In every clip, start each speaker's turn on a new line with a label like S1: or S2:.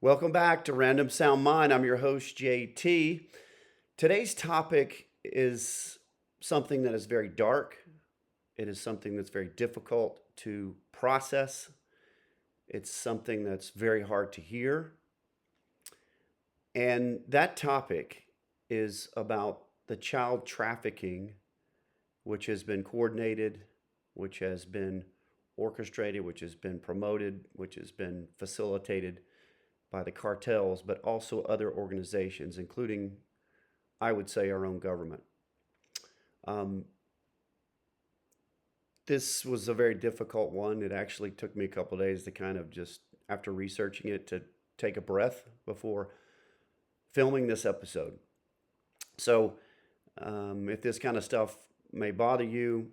S1: Welcome back to Random Sound Mind. I'm your host, JT. Today's topic is something that is very dark. It is something that's very difficult to process. It's something that's very hard to hear. And that topic is about the child trafficking, which has been coordinated, which has been orchestrated, which has been promoted, which has been facilitated by the cartels, but also other organizations, including, I would say, our own government. Um, this was a very difficult one. It actually took me a couple of days to kind of just, after researching it, to take a breath before filming this episode. So, if this kind of stuff may bother you,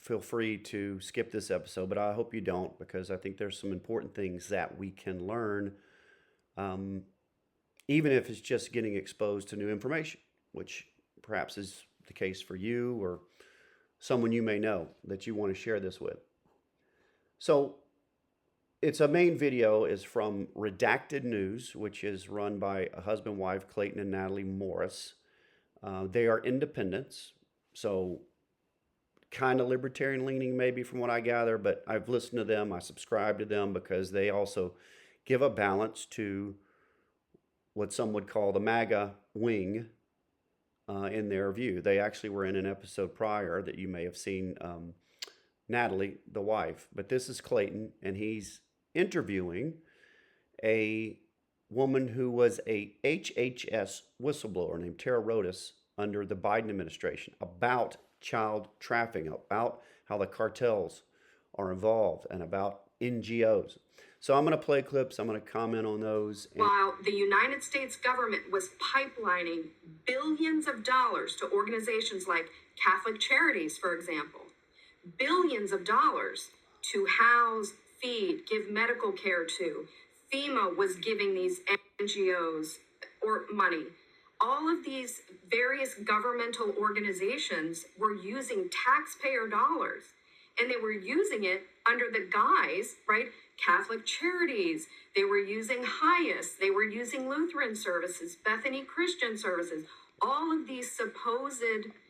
S1: feel free to skip this episode, but I hope you don't, because I think there's some important things that we can learn, even if it's just getting exposed to new information, which perhaps is the case for you or someone you may know that you want to share this with. So, its a main video is from Redacted News, which is run by a husband-wife, Clayton and Natalie Morris. They are independents, so kind of libertarian leaning maybe from what I gather, but I've listened to them. I subscribe to them because they also give a balance to what some would call the MAGA wing in their view. They actually were in an episode prior that you may have seen, Natalie, the wife. But this is Clayton, and he's interviewing a woman who was a HHS whistleblower named Tara Rodas under the Biden administration about child trafficking, about how the cartels are involved, and about NGOs. So I'm going to play clips. I'm going to comment on those.
S2: While the United States government was pipelining billions of dollars to organizations like Catholic Charities, for example, billions of dollars to house, feed, give medical care to. FEMA was giving these NGOs or money. All of these various governmental organizations were using taxpayer dollars, and they were using it under the guise, right? Catholic Charities, they were using Highest, they were using Lutheran Services, Bethany Christian Services, all of these supposed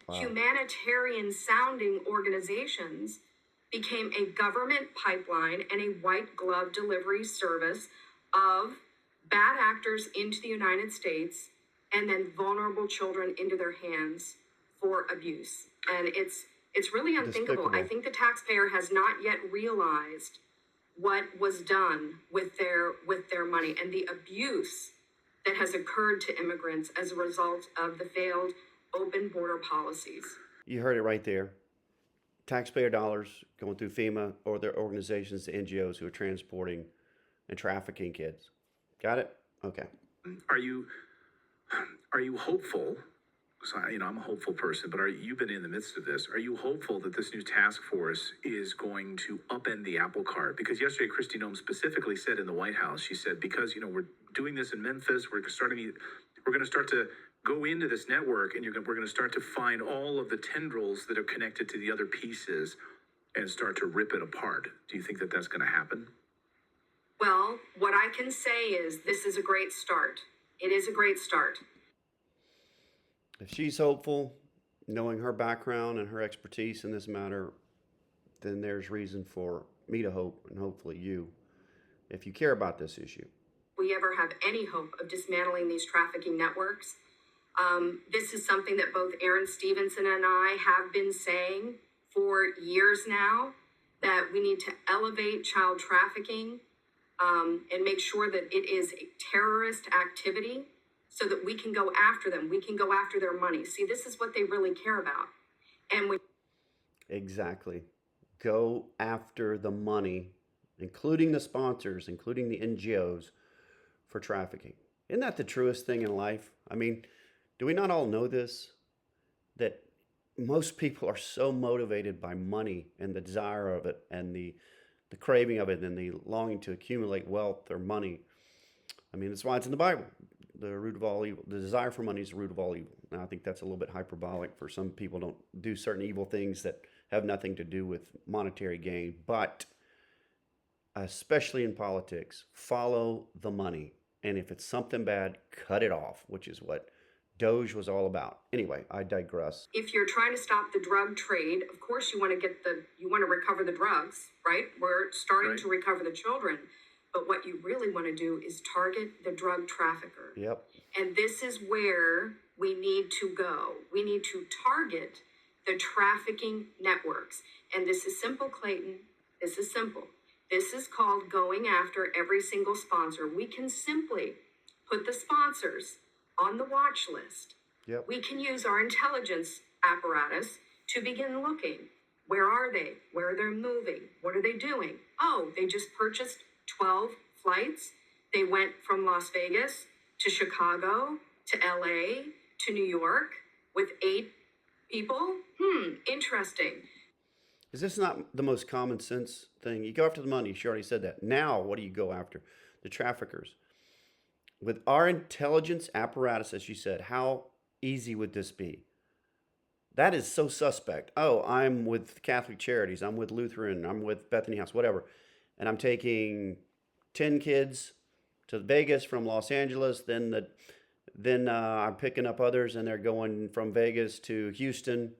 S2: humanitarian sounding organizations became a government pipeline and a white glove delivery service of bad actors into the United States and then vulnerable children into their hands for abuse. And it's really unthinkable.
S1: Despicable.
S2: I think the taxpayer has not yet realized what was done with their money and the abuse that has occurred to immigrants as a result of the failed open border policies.
S1: You heard it right there. Taxpayer dollars going through FEMA or their organizations, the NGOs who are transporting and trafficking kids. Got it? Okay.
S3: Are you hopeful? So, I'm a hopeful person, but you've been in the midst of this. Are you hopeful that this new task force is going to upend the apple cart? Because yesterday, Kristi Noem specifically said in the White House, she said, because, we're doing this in Memphis, we're going to start to go into this network, and we're going to start to find all of the tendrils that are connected to the other pieces and start to rip it apart. Do you think that that's going to happen?
S2: Well, what I can say is this is a great start. It is a great start.
S1: If she's hopeful, knowing her background and her expertise in this matter, then there's reason for me to hope, and hopefully you, if you care about this issue.
S2: We ever have any hope of dismantling these trafficking networks? This is something that both Aaron Stevenson and I have been saying for years now, that we need to elevate child trafficking and make sure that it is a terrorist activity so that we can go after them. We can go after their money. See, this is what they really care about. And we
S1: Exactly. Go after the money, including the sponsors, including the NGOs, for trafficking. Isn't that the truest thing in life? I mean, do we not all know this? That most people are so motivated by money and the desire of it and the craving of it and the longing to accumulate wealth or money. I mean, that's why it's in the Bible. The root of all evil, the desire for money is the root of all evil. Now, I think that's a little bit hyperbolic for some people don't do certain evil things that have nothing to do with monetary gain, but especially in politics, follow the money. And if it's something bad, cut it off, which is what Doge was all about. Anyway, I digress.
S2: If you're trying to stop the drug trade, of course you want to recover the drugs, right? We're starting
S3: Right.
S2: to recover the children. But what you really want to do is target the drug trafficker.
S1: Yep.
S2: And this is where we need to go. We need to target the trafficking networks. And this is simple, Clayton. This is simple. This is called going after every single sponsor. We can simply put the sponsors on the watch list.
S1: Yep.
S2: We can use our intelligence apparatus to begin looking. Where are they? Where are they moving? What are they doing? Oh, they just purchased 12 flights. They went from Las Vegas to Chicago to LA to New York with 8 people. Interesting.
S1: Is this not the most common sense thing? You go after the money. She already said that. Now, what do you go after? The traffickers. With our intelligence apparatus, as you said, how easy would this be? That is so suspect. Oh, I'm with Catholic Charities. I'm with Lutheran. I'm with Bethany House, whatever. And I'm taking 10 kids to Vegas from Los Angeles. Then I'm picking up others, and they're going from Vegas to Houston.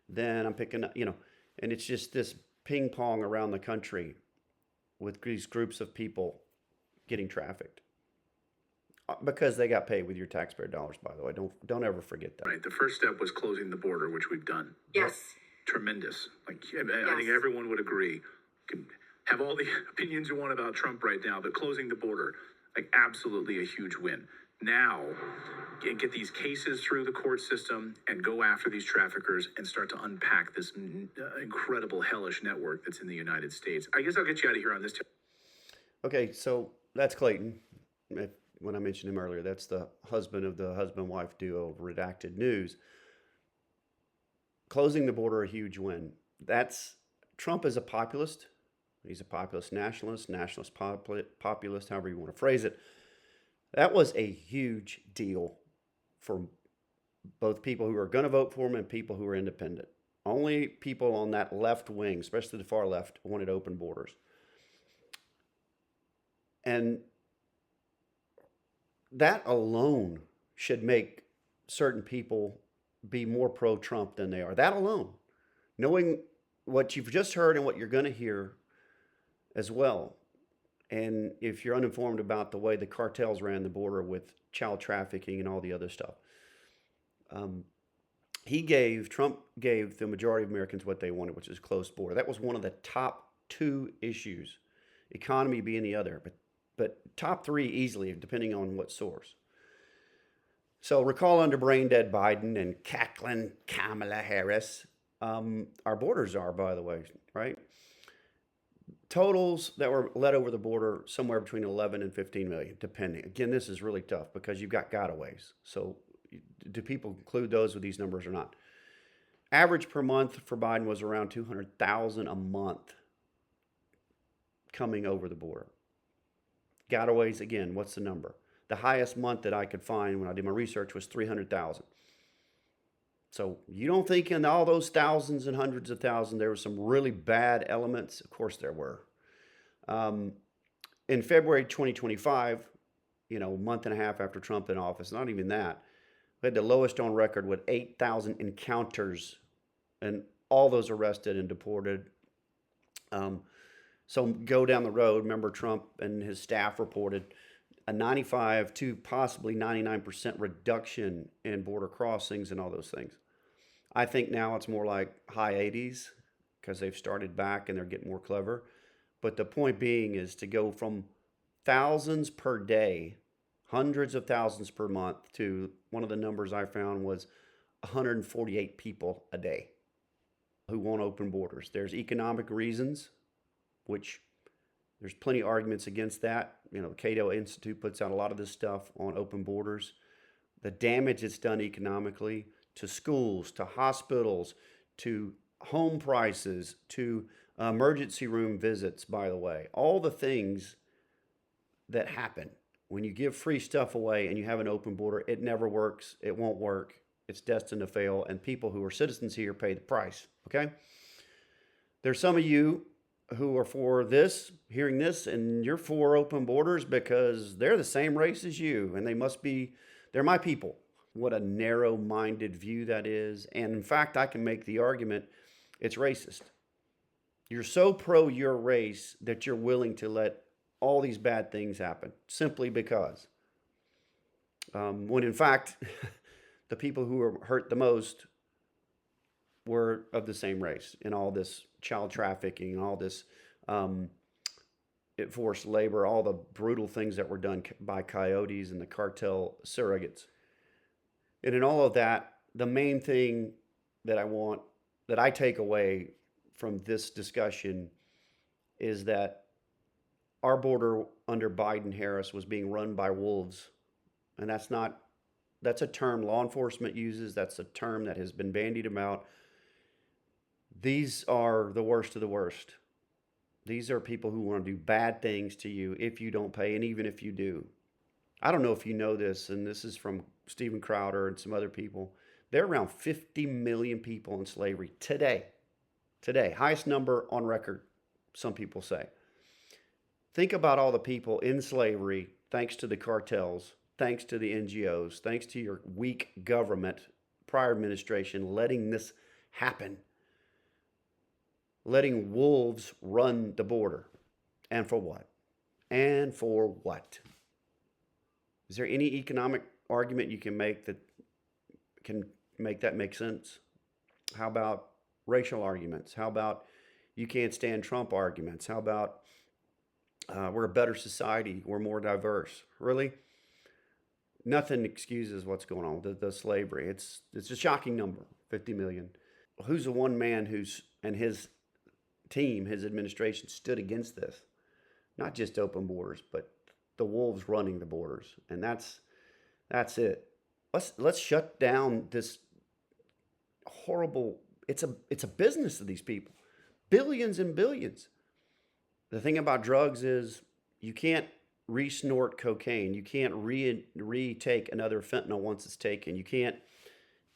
S1: Then I'm picking up, and it's just this ping pong around the country with these groups of people getting trafficked because they got paid with your taxpayer dollars. By the way, don't ever forget that.
S3: Right. The first step was closing the border, which we've done.
S2: Yes.
S3: Tremendous. I think everyone would agree. You can have all the opinions you want about Trump right now, but closing the border, absolutely a huge win. Now, get these cases through the court system and go after these traffickers and start to unpack this incredible hellish network that's in the United States. I guess I'll get you out of here on this.
S1: Okay, so that's Clayton. When I mentioned him earlier, that's the husband of the husband-wife duo of Redacted News. Closing the border, a huge win. Trump is a populist. He's a populist nationalist, populist, however you want to phrase it. That was a huge deal for both people who are going to vote for him and people who are independent. Only people on that left wing, especially the far left, wanted open borders. And that alone should make certain people be more pro-Trump than they are. That alone. Knowing what you've just heard and what you're going to hear as well. And if you're uninformed about the way the cartels ran the border with child trafficking and all the other stuff, Trump gave the majority of Americans what they wanted, which is closed border. That was one of the top 2 issues, economy being the other, but top 3 easily, depending on what source. So recall under brain dead Biden and cackling Kamala Harris, our borders are, by the way, right? Totals that were let over the border, somewhere between 11 and 15 million, depending. Again, this is really tough because you've got gotaways. So do people include those with these numbers or not? Average per month for Biden was around 200,000 a month coming over the border. Gotaways, again, what's the number? The highest month that I could find when I did my research was 300,000. So you don't think in all those thousands and hundreds of thousands there were some really bad elements? Of course there were. In February 2025, a month and a half after Trump in office, not even that, we had the lowest on record with 8,000 encounters and all those arrested and deported. So go down the road. Remember, Trump and his staff reported a 95 to possibly 99% reduction in border crossings and all those things. I think now it's more like high 80s because they've started back and they're getting more clever. But the point being is to go from thousands per day, hundreds of thousands per month, to one of the numbers I found was 148 people a day who want open borders. There's economic reasons, which there's plenty of arguments against that. The Cato Institute puts out a lot of this stuff on open borders. The damage it's done economically to schools, to hospitals, to home prices, to emergency room visits, by the way. All the things that happen when you give free stuff away and you have an open border, it never works. It won't work. It's destined to fail. And people who are citizens here pay the price, okay? There's some of you who are for this, hearing this, and you're for open borders because they're the same race as you and they're my people. What a narrow minded view that is. And in fact, I can make the argument it's racist. You're so pro your race that you're willing to let all these bad things happen simply because. When in fact, the people who were hurt the most were of the same race in all this child trafficking and all this forced labor, all the brutal things that were done by coyotes and the cartel surrogates. And in all of that, the main thing that I take away from this discussion is that our border under Biden Harris was being run by wolves. And that's a term law enforcement uses. That's a term that has been bandied about. These are the worst of the worst. These are people who want to do bad things to you if you don't pay, and even if you do. I don't know if you know this, and this is from Steven Crowder and some other people. There are around 50 million people in slavery today. Today, highest number on record, some people say. Think about all the people in slavery, thanks to the cartels, thanks to the NGOs, thanks to your weak government, prior administration, letting this happen. Letting wolves run the border. And for what? And for what? Is there any economic argument you can make that make sense? How about racial arguments? How about you can't stand Trump arguments? How about we're a better society, we're more diverse? Really? Nothing excuses what's going on with the slavery. It's a shocking number, 50 million. Who's the one man and his team, his administration stood against this? Not just open borders, but the wolves running the borders. And that's it. Let's shut down this horrible, it's a business of these people. Billions and billions. The thing about drugs is you can't re-snort cocaine. You can't retake another fentanyl once it's taken. You can't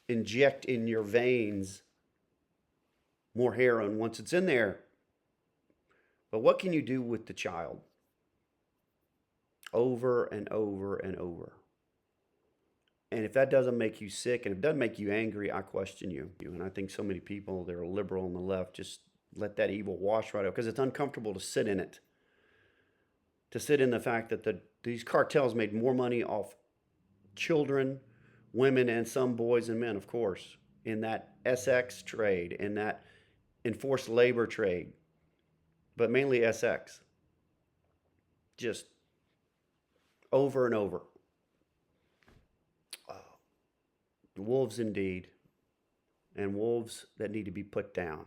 S1: inject in your veins more heroin once it's in there. But what can you do with the child? Over and over and over. And if that doesn't make you sick and if it doesn't make you angry, I question you. And I think so many people that are liberal on the left just let that evil wash right over because it's uncomfortable to sit in it. To sit in the fact that these cartels made more money off children, women, and some boys and men, of course, in that SX trade, in that enforced labor trade, but mainly SX. Just over and over. Wolves indeed, and wolves that need to be put down.